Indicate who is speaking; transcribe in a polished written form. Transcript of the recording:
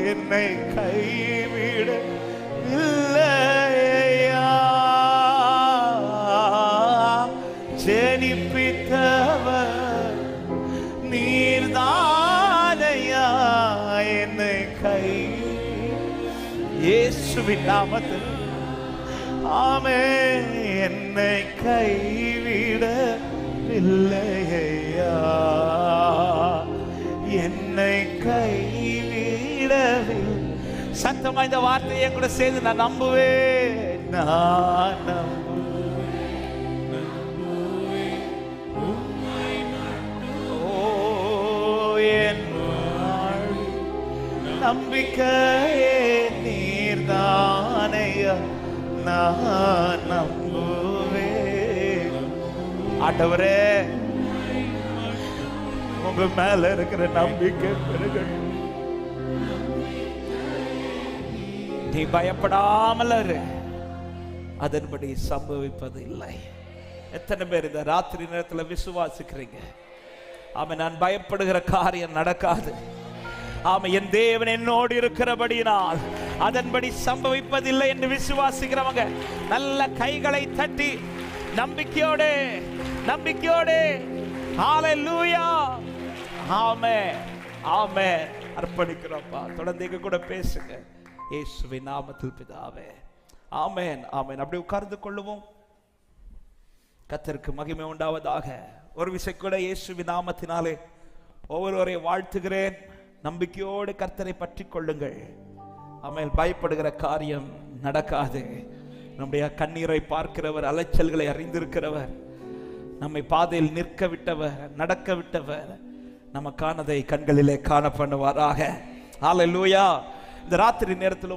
Speaker 1: என்னை கைவிட இல்லையா. ஜெனிப்பித்தவர் நீர்தானையா என்னை கை இயேசுவின் நாமத்தில் ஆமென். என்னை கைவிடவில்லையா, என்னை கைவிடவில்லை. சத்தமா இந்த வார்த்தையை கூட சேர்ந்து நான் நம்புவேன், நான் நம்புவேன். ஓ என் நம்பிக்கையே நீர்தானையா, நான் நம்புவேன். ஆண்டவரே, உங்க மேல இருக்கிற நம்பிக்கை பெருகட்டும். நீ பயப்படாமல் அதன்படி சம்பவிப்பது இல்லை. எத்தனை பேர் இந்த ராத்திரி நேரத்தில் விசுவாசிக்கிறீங்க? ஆமா, நான் பயப்படுகிற காரியம் நடக்காது. ஆமா, என் தேவன் என்னோடு இருக்கிறபடியினால் அதன்படி சம்பவிப்பதில்லை என்று விசுவாசிக்கிறவங்க நல்ல கைகளை தட்டி நம்பிக்கையோடு நம்பிக்கையோடு ஹல்லேலூயா ஆமென் ஆமென் அர்ப்பணிக்கிறோம்ப்பா. தொடர்ந்து எங்க கூட பேசுங்க இயேசுவின் நாமத்தில் பிதாவே, ஆமென் ஆமென். அப்படி உட்கார்ந்து கொள்ளுவோம். கர்த்தருக்கு மகிமை உண்டாவதாக. ஒரு விஷயம் கூட இயேசுவின் நாமத்தினாலே ஒவ்வொருவரை வாழ்த்துகிறேன். நம்பிக்கையோடு கர்த்தரை பற்றி கொள்ளுங்கள். ஆமென். பயப்படுகிற காரியம் நடக்காது. நம்முடைய கண்ணீரை பார்க்கிறவர், அலைச்சல்களை அறிந்திருக்கிறவர், நம்மை பாதையில் நிற்க விட்டவர், நடக்க விட்டவர், நமக்கானதை கண்களிலே காண பண்ணுவாராக. ஹல்லேலூயா. இந்த ராத்திரி நேரத்தில்